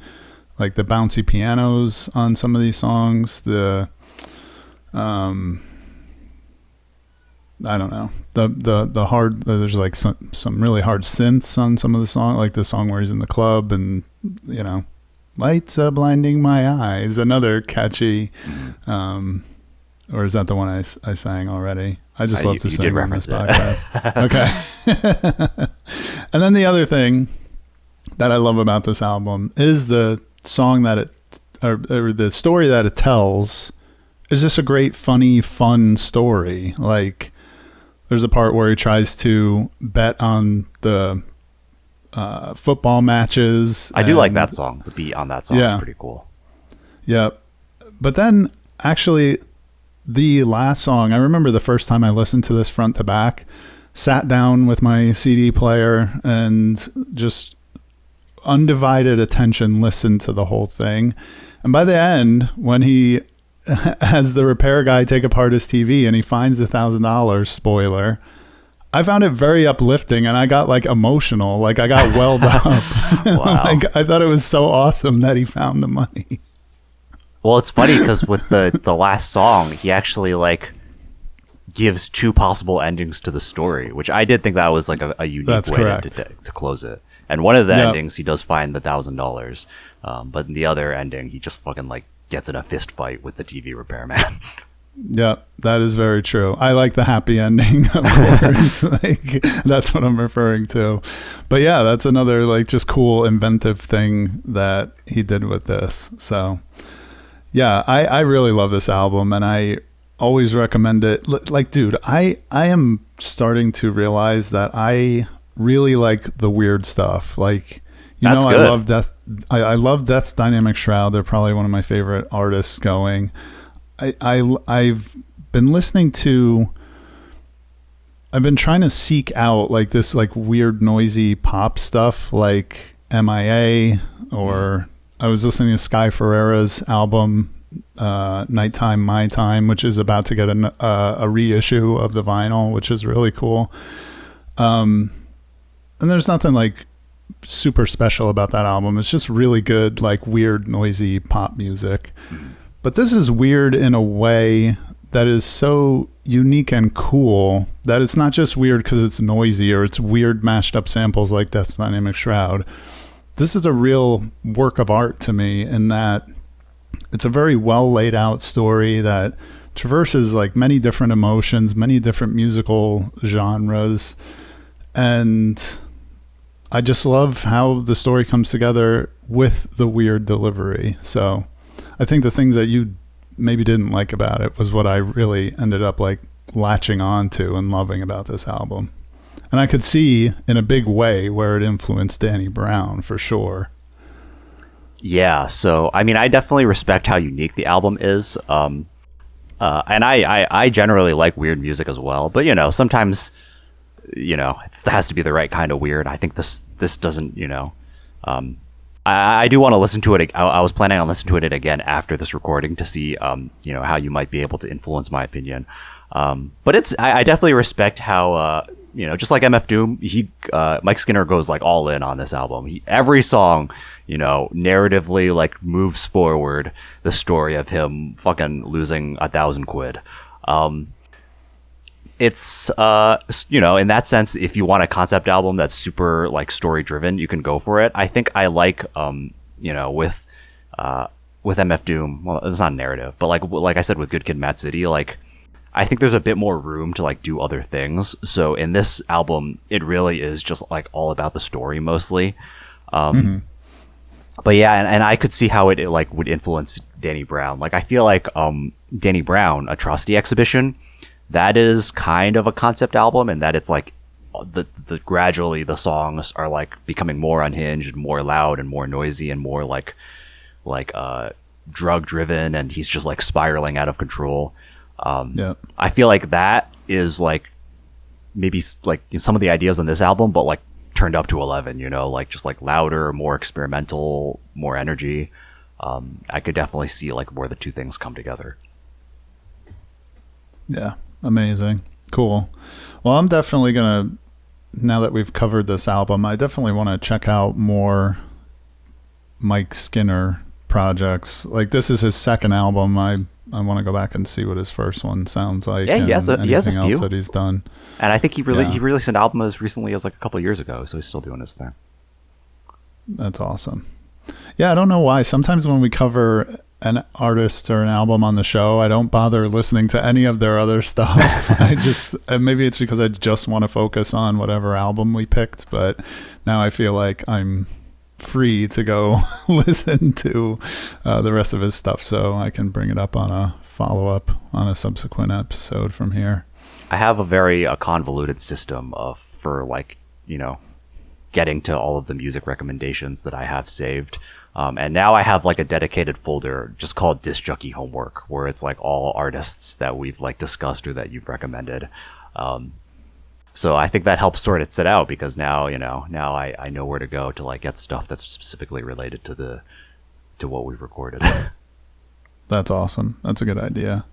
[SPEAKER 1] like the bouncy pianos on some of these songs, I don't know, the hard, there's like some really hard synths on some of the song, like the song where he's in the club and, lights are blinding my eyes, another catchy, or is that the one I sang already? I just love to sing on this podcast. Okay. And then the other thing that I love about this album is the song that or the story that it tells is just a great, funny, fun story. Like there's a part where he tries to bet on the football matches.
[SPEAKER 2] I do like that song. The beat on that song is pretty cool.
[SPEAKER 1] Yeah. But then actually the last song, I remember the first time I listened to this front to back, sat down with my CD player and just undivided attention listened to the whole thing. And by the end, when he has the repair guy take apart his TV and he finds the $1,000, spoiler, I found it very uplifting and I got like emotional. Like I got welled up.
[SPEAKER 2] Wow.
[SPEAKER 1] Like, I thought it was so awesome that he found the money.
[SPEAKER 2] Well, it's funny because with the last song, he actually like gives two possible endings to the story, which I did think that was like a unique way to close it. And one of the endings, he does find the $1,000, but in the other ending, he just fucking like gets in a fist fight with the TV repairman.
[SPEAKER 1] Yeah, that is very true. I like the happy ending, of course. Like, that's what I'm referring to. But yeah, that's another like just cool inventive thing that he did with this. So yeah, I really love this album, and I always recommend it. Like, dude, I am starting to realize that I really like the weird stuff. Like,
[SPEAKER 2] That's
[SPEAKER 1] I
[SPEAKER 2] good.
[SPEAKER 1] love Death. I love Death's Dynamic Shroud. They're probably one of my favorite artists going. I've been listening to. I've been trying to seek out like this like weird noisy pop stuff like MIA, or I was listening to Sky Ferreira's album Nighttime My Time, which is about to get a reissue of the vinyl, which is really cool. And there's nothing like super special about that album. It's just really good, like weird noisy pop music. But this is weird in a way that is so unique and cool that it's not just weird because it's noisy or it's weird mashed up samples like Death's Dynamic Shroud. This is a real work of art to me in that it's a very well laid out story that traverses like many different emotions, many different musical genres. And I just love how the story comes together with the weird delivery. So I think the things that you maybe didn't like about it was what I really ended up like latching on to and loving about this album. And I could see in a big way where it influenced Danny Brown for sure.
[SPEAKER 2] Yeah, so I mean, I definitely respect how unique the album is. And I generally like weird music as well, but sometimes it has to be the right kind of weird. I think this doesn't. I do want to listen to it. I was planning on listening to it again after this recording to see how you might be able to influence my opinion. But I definitely respect how just like MF Doom, Mike Skinner goes like all in on this album. Every song narratively like moves forward the story of him fucking losing $1,000 quid. It's in that sense, if you want a concept album that's super like story driven, you can go for it. I think I like with MF Doom, well, it's not narrative, but like I said with Good Kid, Mad City, like I think there's a bit more room to like do other things. So in this album, it really is just like all about the story mostly. But yeah, and I could see how it like would influence Danny Brown. Like I feel like Danny Brown, Atrocity Exhibition, that is kind of a concept album, and that it's like the gradually the songs are like becoming more unhinged and more loud and more noisy and more like drug driven, and he's just like spiraling out of control. I feel like that is like maybe like some of the ideas on this album, but like turned up to 11, like just like louder, more experimental, more energy. I could definitely see like where the two things come together.
[SPEAKER 1] Yeah. Amazing. Cool. Well, I'm definitely going to, now that we've covered this album, I definitely want to check out more Mike Skinner projects. Like this is his second album. I want to go back and see what his first one sounds like.
[SPEAKER 2] Yeah, he has a few
[SPEAKER 1] else that he's done.
[SPEAKER 2] And I think he released an album as recently as like a couple of years ago, so he's still doing his thing.
[SPEAKER 1] That's awesome. Yeah, I don't know why. Sometimes when we cover an artist or an album on the show, I don't bother listening to any of their other stuff. I just, maybe it's because I just want to focus on whatever album we picked, but now I feel like I'm free to go listen to the rest of his stuff, so I can bring it up on a follow-up on a subsequent episode from here.
[SPEAKER 2] I have a very convoluted system for like getting to all of the music recommendations that I have saved. And now I have like a dedicated folder just called Disc Jockey Homework, where it's like all artists that we've like discussed or that you've recommended. So I think that helps sort it out, because now, now I know where to go to like get stuff that's specifically related to what we've recorded.
[SPEAKER 1] That's awesome. That's a good idea.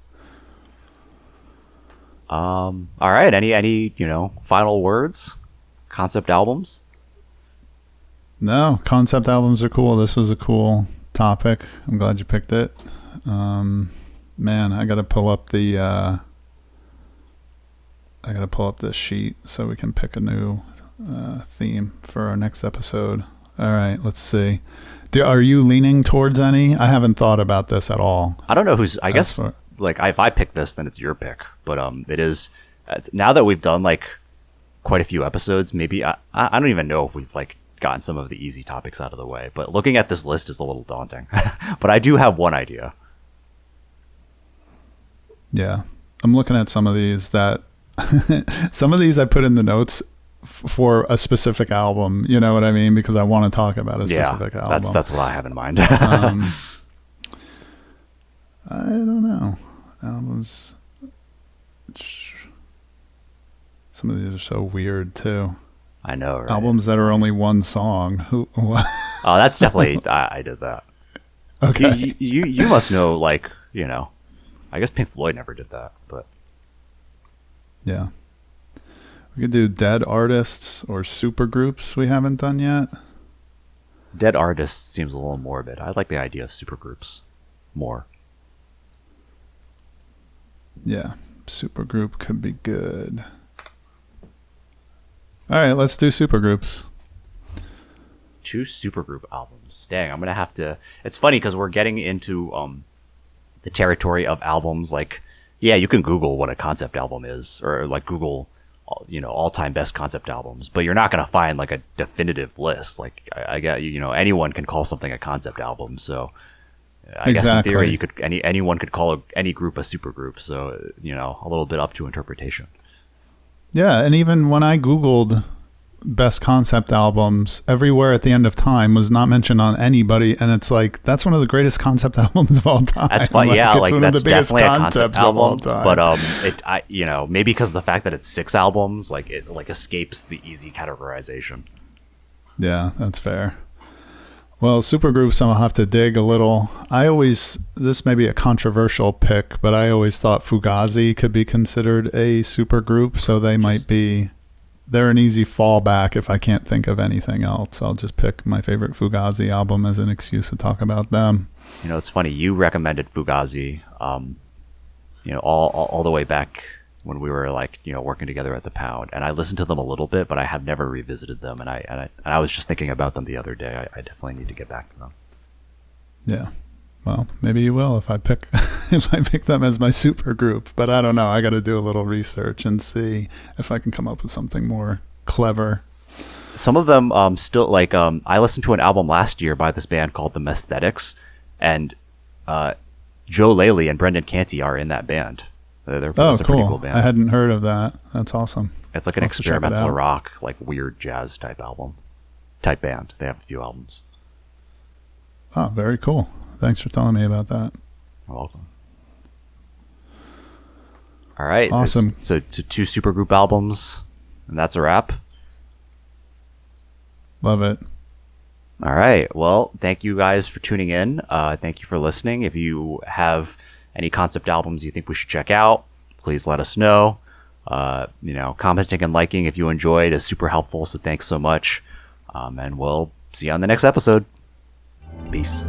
[SPEAKER 2] All right. Any, final words? Concept albums?
[SPEAKER 1] No, concept albums are cool. This was a cool topic. I'm glad you picked it. Man, I got to pull up the sheet so we can pick a new theme for our next episode. All right, let's see. Are you leaning towards any? I haven't thought about this at all.
[SPEAKER 2] I don't know who's. I guess like if I pick this, then it's your pick. But now that we've done like quite a few episodes, maybe I don't even know if we've like gotten some of the easy topics out of the way. But looking at this list is a little daunting. But I do have one idea.
[SPEAKER 1] Yeah, I'm looking at some of these that some of these I put in the notes for a specific album. You know what I mean? Because I want to talk about a specific album.
[SPEAKER 2] That's what I have in mind.
[SPEAKER 1] I don't know. Albums. Some of these are so weird too.
[SPEAKER 2] I know, right?
[SPEAKER 1] Albums that are only one song. What?
[SPEAKER 2] Oh, that's definitely. I did that.
[SPEAKER 1] Okay.
[SPEAKER 2] You must know, like, you know. I guess Pink Floyd never did that, but
[SPEAKER 1] yeah. We could do dead artists or supergroups we haven't done yet.
[SPEAKER 2] Dead artists seems a little morbid. I like the idea of supergroups more.
[SPEAKER 1] Yeah, supergroup could be good. All right, let's do supergroups.
[SPEAKER 2] 2 supergroup albums. Dang, I'm gonna have to. It's funny because we're getting into the territory of albums. Like, yeah, you can Google what a concept album is, or like Google, you know, all-time best concept albums, but you're not gonna find like a definitive list. Like, I get, you know, anyone can call something a concept album. So, I guess in theory, you could anyone could call any group a supergroup. So, you know, a little bit up to interpretation.
[SPEAKER 1] Yeah, and even when I Googled best concept albums, everywhere at the end of time was not mentioned on anybody, and it's like that's one of the greatest concept albums of all time.
[SPEAKER 2] That's fun. Yeah,
[SPEAKER 1] it's
[SPEAKER 2] like
[SPEAKER 1] one
[SPEAKER 2] that's
[SPEAKER 1] of the biggest
[SPEAKER 2] definitely a concept
[SPEAKER 1] concepts of all
[SPEAKER 2] album.
[SPEAKER 1] time.
[SPEAKER 2] But you know, maybe because of the fact that it's 6 albums, like it like escapes the easy categorization.
[SPEAKER 1] Yeah, that's fair. Well, supergroups, I'll have to dig a little. This may be a controversial pick, but I always thought Fugazi could be considered a supergroup, so they're an easy fallback if I can't think of anything else. I'll just pick my favorite Fugazi album as an excuse to talk about them.
[SPEAKER 2] You know, it's funny. You recommended Fugazi, you know, all the way back when we were like, you know, working together at the Pound, and I listened to them a little bit, but I have never revisited them. And I was just thinking about them the other day. I definitely need to get back to them.
[SPEAKER 1] Yeah. Well, maybe you will if I pick them as my super group, but I don't know. I got to do a little research and see if I can come up with something more clever.
[SPEAKER 2] Some of them still like I listened to an album last year by this band called the Mesthetics, and Joe Laley and Brendan Canty are in that band. That's a pretty cool band.
[SPEAKER 1] I hadn't heard of that. That's awesome.
[SPEAKER 2] It's like an experimental rock, like weird jazz type band. They have a few albums.
[SPEAKER 1] Oh, very cool. Thanks for telling me about that.
[SPEAKER 2] You're welcome. All right.
[SPEAKER 1] Awesome.
[SPEAKER 2] So 2 supergroup albums, and that's a wrap.
[SPEAKER 1] Love it.
[SPEAKER 2] All right. Well, thank you guys for tuning in. Thank you for listening. If you have any concept albums you think we should check out, please let us know. You know, commenting and liking if you enjoyed is super helpful. So thanks so much. And we'll see you on the next episode. Peace.